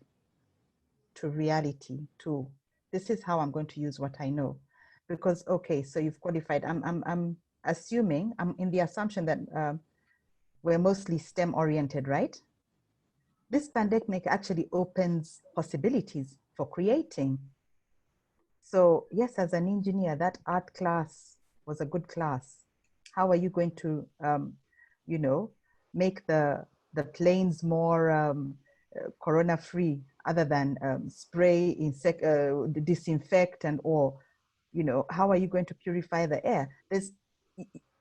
to reality, to this is how I'm going to use what I know. Because, okay, so you've qualified. I'm assuming, I'm in the assumption that we're mostly STEM oriented, right? This pandemic actually opens possibilities for creating. So yes, as an engineer, that art class was a good class. How are you going to, you know, make the planes more corona free, other than spray, disinfect and all? You know, how are you going to purify the air? There's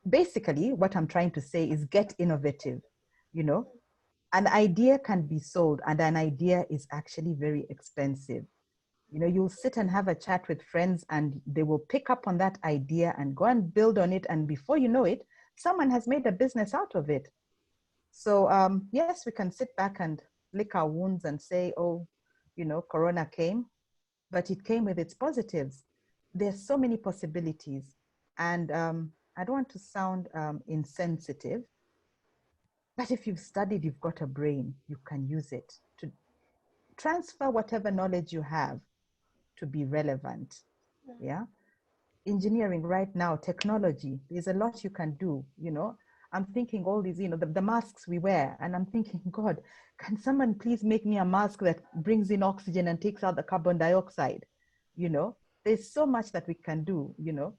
basically what I'm trying to say is get innovative. You know, an idea can be sold, and an idea is actually very expensive. You know, you'll sit and have a chat with friends and they will pick up on that idea and go and build on it. And before you know it, someone has made a business out of it. So yes, we can sit back and lick our wounds and say, oh, you know, Corona came, but it came with its positives. There's so many possibilities. And I don't want to sound insensitive, but if you've studied, you've got a brain, you can use it to transfer whatever knowledge you have to be relevant. Yeah. Engineering right now, technology, there's a lot you can do. You know, I'm thinking all these, you know, the masks we wear, and I'm thinking, God, can someone please make me a mask that brings in oxygen and takes out the carbon dioxide? You know, there's so much that we can do. You know,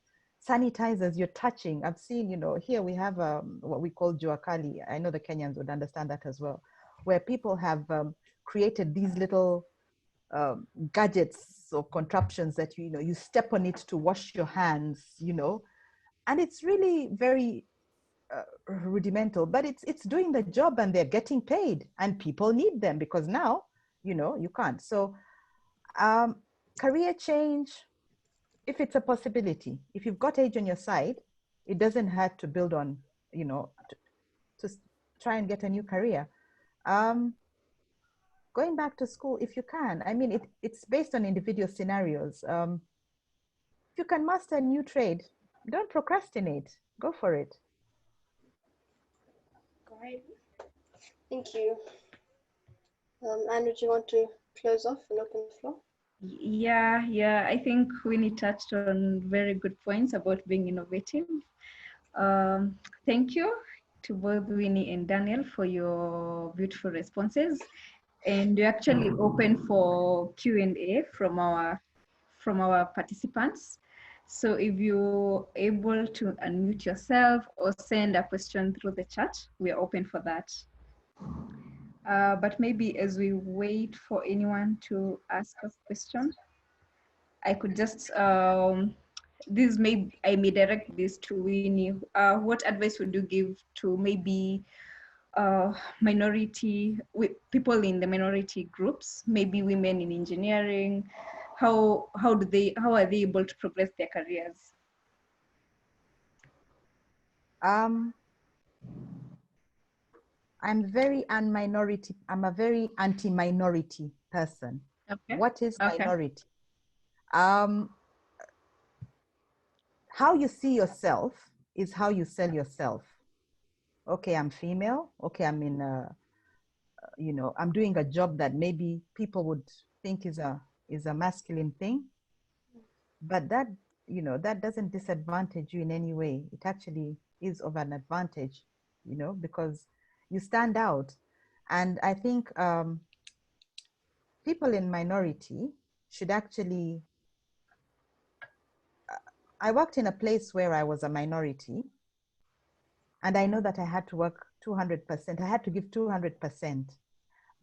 sanitizers you're touching. I've seen, you know, here we have what we call juakali. I know the Kenyans would understand that as well, where people have created these little gadgets or contraptions that you know, you step on it to wash your hands, you know, and it's really very rudimental, but it's doing the job, and they're getting paid, and people need them because now, you know, you can't. So career change, if it's a possibility, if you've got age on your side, it doesn't hurt to build on, you know, to try and get a new career. Going back to school, if you can. I mean, it's based on individual scenarios. If you can master a new trade, don't procrastinate. Go for it. Great. Thank you. Anne, would you want to close off and open the floor? Yeah. I think Winnie touched on very good points about being innovative. Thank you to both Winnie and Daniel for your beautiful responses. And we're actually open for Q&A from our participants. So if you're able to unmute yourself or send a question through the chat, we are open for that. But maybe as we wait for anyone to ask a question, I could just, I may direct this to Winnie. What advice would you give to maybe people in the minority groups, maybe women in engineering? How are they able to progress their careers? I'm a very anti-minority person. Okay. What is minority? How you see yourself is how you sell yourself. Okay, I'm female. Okay, I'm in you know, I'm doing a job that maybe people would think is a masculine thing, but that, you know, that doesn't disadvantage you in any way. It actually is of an advantage, you know, because you stand out. And I think people in minority should actually, I worked in a place where I was a minority, and I know that I had to work 200%. I had to give 200%.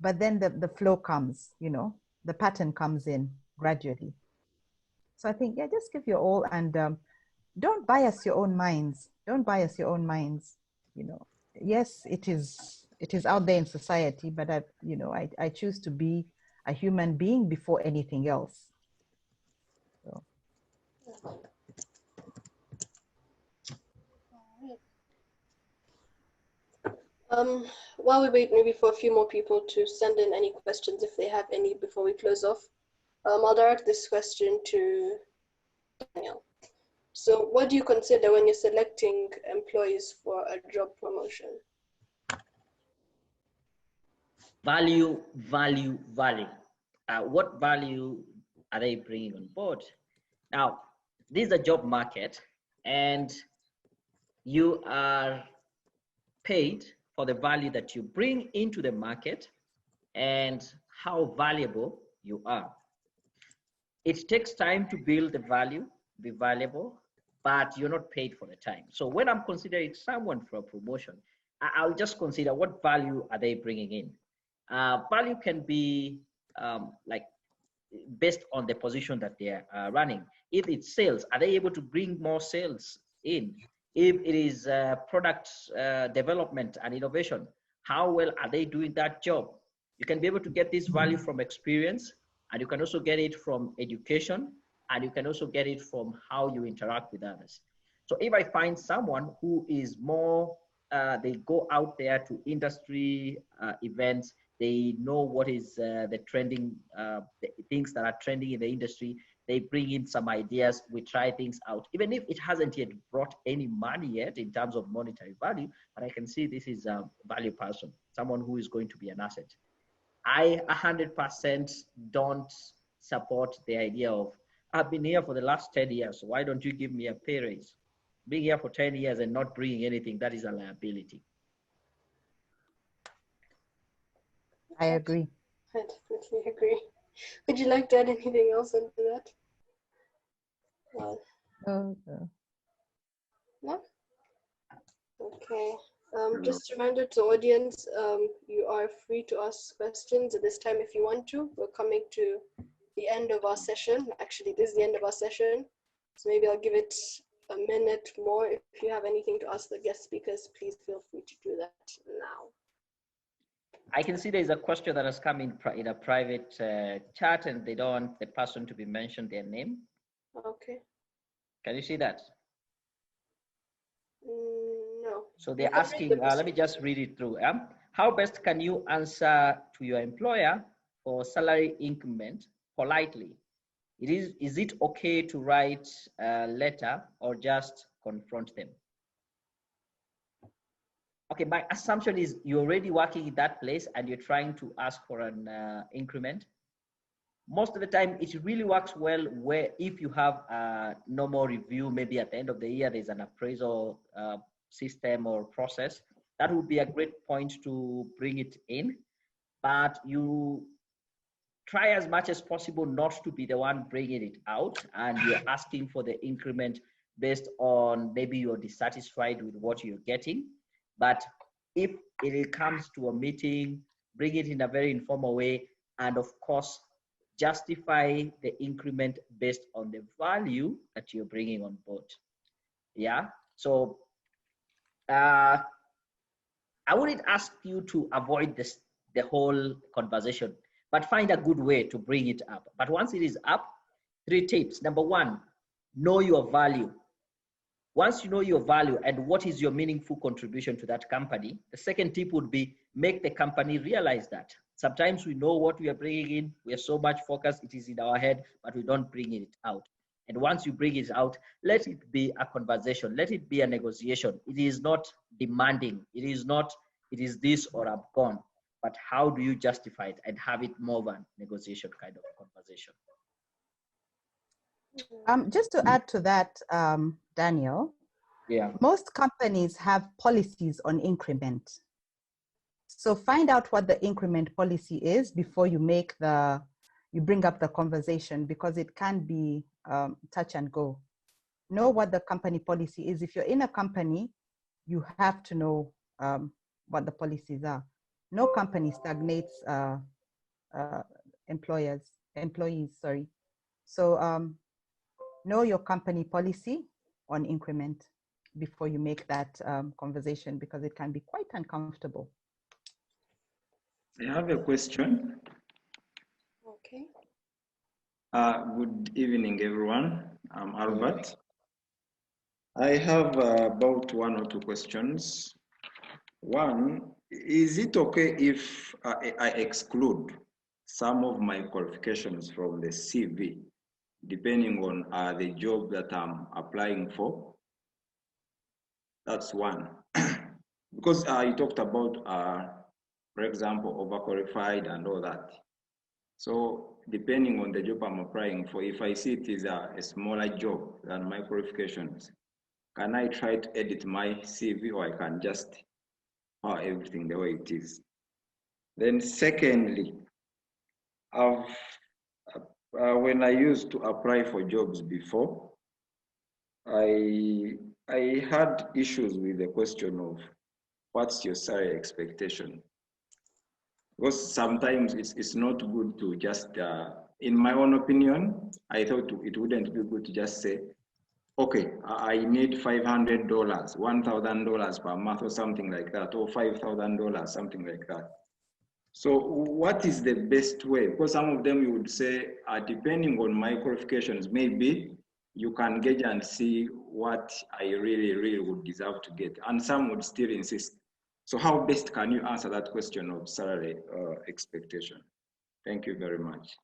But then the flow comes, you know, the pattern comes in gradually. So I think, yeah, just give your all, and don't bias your own minds. Don't bias your own minds. You know, yes, it is out there in society, but I choose to be a human being before anything else. So. While we wait maybe for a few more people to send in any questions, if they have any, before we close off, I'll direct this question to Daniel. So what do you consider when you're selecting employees for a job promotion? Value, value, value. what value are they bringing on board? Now, this is a job market, and you are paid for the value that you bring into the market and how valuable you are. It takes time to build the value, be valuable, but you're not paid for the time. So when I'm considering someone for a promotion, I'll just consider what value are they bringing in. Value can be like based on the position that they're running. If it's sales, are they able to bring more sales in? If it is product development and innovation, how well are they doing that job? You can be able to get this value from experience, and you can also get it from education, and you can also get it from how you interact with others. So if I find someone who is more, they go out there to industry events, they know what is the trending, the things that are trending in the industry, they bring in some ideas, we try things out, even if it hasn't yet brought any money yet in terms of monetary value, but I can see this is a value person, someone who is going to be an asset. I 100% don't support the idea of, I've been here for the last 10 years, so why don't you give me a pay raise? Being here for 10 years and not bringing anything, that is a liability. I agree. I definitely agree. Would you like to add anything else into that? No. No? Okay. Just a reminder to the audience, you are free to ask questions at this time if you want to. We're coming to the end of our session. Actually, this is the end of our session. So maybe I'll give it a minute more. If you have anything to ask the guest speakers, please feel free to do that now. I can see there's a question that has come in a private chat, and they don't want the person to be mentioned their name. Okay. Can you see that? No. So they're asking, let me just read it through. How best can you answer to your employer for salary increment politely? Is it okay to write a letter or just confront them? Okay, my assumption is you're already working in that place and you're trying to ask for an increment. Most of the time, it really works well where if you have a normal review, maybe at the end of the year, there's an appraisal system or process. That would be a great point to bring it in. But you try as much as possible not to be the one bringing it out, and you're asking for the increment based on maybe you're dissatisfied with what you're getting. But if it comes to a meeting, bring it in a very informal way, and of course, justify the increment based on the value that you're bringing on board. Yeah, so I wouldn't ask you to avoid the whole conversation, but find a good way to bring it up. But once it is up, 3 tips. Number 1, know your value. Once you know your value and what is your meaningful contribution to that company, the second tip would be make the company realize that. Sometimes we know what we are bringing in, we are so much focused, it is in our head, but we don't bring it out. And once you bring it out, let it be a conversation, let it be a negotiation. It is not demanding, it is not, it is this or I'm gone, but how do you justify it and have it more of a negotiation kind of conversation. Just to add to that, Daniel, yeah, most companies have policies on increment. So find out what the increment policy is before you bring up the conversation, because it can be touch and go. Know what the company policy is. If you're in a company, you have to know what the policies are. No company stagnates employees, sorry. So know your company policy on increment before you make that conversation, because it can be quite uncomfortable. I have a question. Okay. Good evening, everyone. I'm Albert. I have about 1 or 2 questions. One, is it okay if I exclude some of my qualifications from the CV, depending on the job that I'm applying for? That's one. Because you talked about, for example, overqualified and all that. So depending on the job I'm applying for, if I see it is a smaller job than my qualifications, can I try to edit my CV, or I can just everything the way it is? Then secondly, when I used to apply for jobs before, I had issues with the question of what's your salary expectation? Because sometimes it's not good to just, in my own opinion, I thought it wouldn't be good to just say, okay, I need $500, $1,000 per month or something like that, or $5,000, something like that. So what is the best way? Because some of them you would say, depending on my qualifications, maybe you can gauge and see what I really would deserve to get. And some would still insist. So how best can you answer that question of salary expectation? Thank you very much.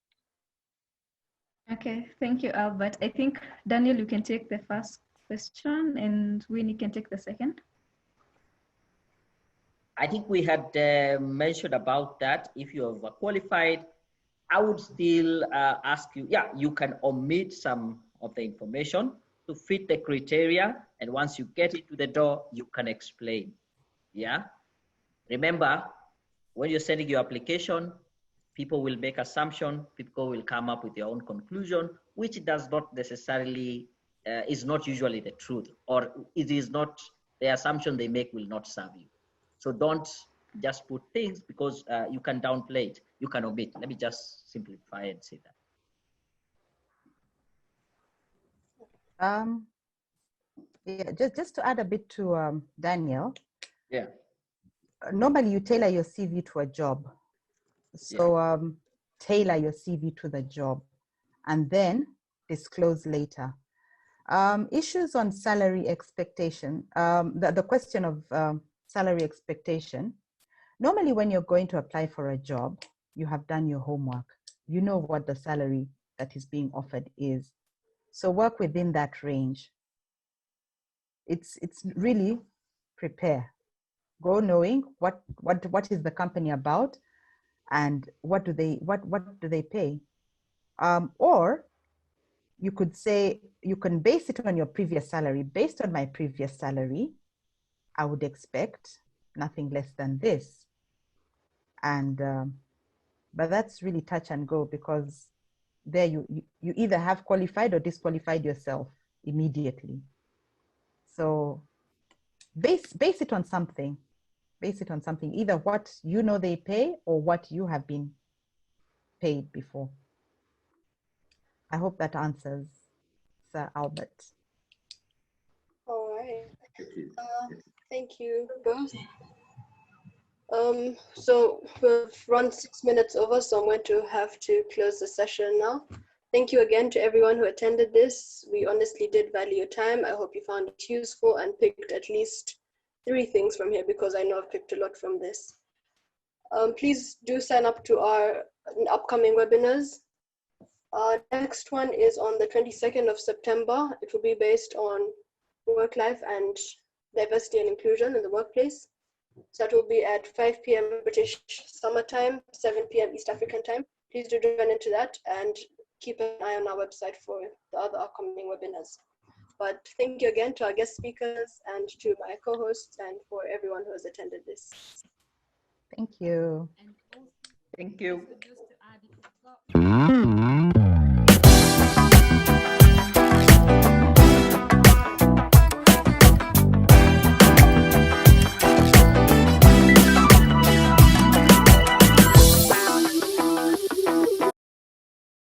Okay, thank you, Albert. I think, Daniel, you can take the first question and Winnie can take the second. I think we had mentioned about that. If you have qualified, I would still ask you, yeah, you can omit some of the information to fit the criteria. And once you get it to the door, you can explain. Yeah. Remember, when you're sending your application, people will make assumption, people will come up with their own conclusion, which does not necessarily, is not usually the truth, or it is not, the assumption they make will not serve you. So don't just put things because you can downplay it, you can omit. Let me just simplify and say that. Yeah, just to add a bit to Daniel. Yeah. Normally you tailor your CV to a job. So tailor your CV to the job and then disclose later. Issues on salary expectation, the question of salary expectation. Normally when you're going to apply for a job, you have done your homework. You know what the salary that is being offered is. So work within that range. It's really prepare. Go knowing what is the company about and what do they pay. Or you could say, you can base it on your previous salary. Based on my previous salary, I would expect nothing less than this. And but that's really touch and go, because there you either have qualified or disqualified yourself immediately. So base it on something. Base it on something, either what you know they pay or what you have been paid before. I hope that answers, Sir Albert. All right. Thank you both. So we've run 6 minutes over, so I'm going to have to close the session now. Thank you again to everyone who attended this. We honestly did value your time. I hope you found it useful and picked at least 3 things from here, because I know I've picked a lot from this. Please do sign up to our upcoming webinars. Our next one is on the 22nd of September. It will be based on work life and diversity and inclusion in the workplace. So that will be at 5 p.m. British Summer Time, 7 p.m. East African Time. Please do join into that and keep an eye on our website for the other upcoming webinars. But thank you again to our guest speakers and to my co-hosts and for everyone who has attended this. Thank you. Thank you. Just to add,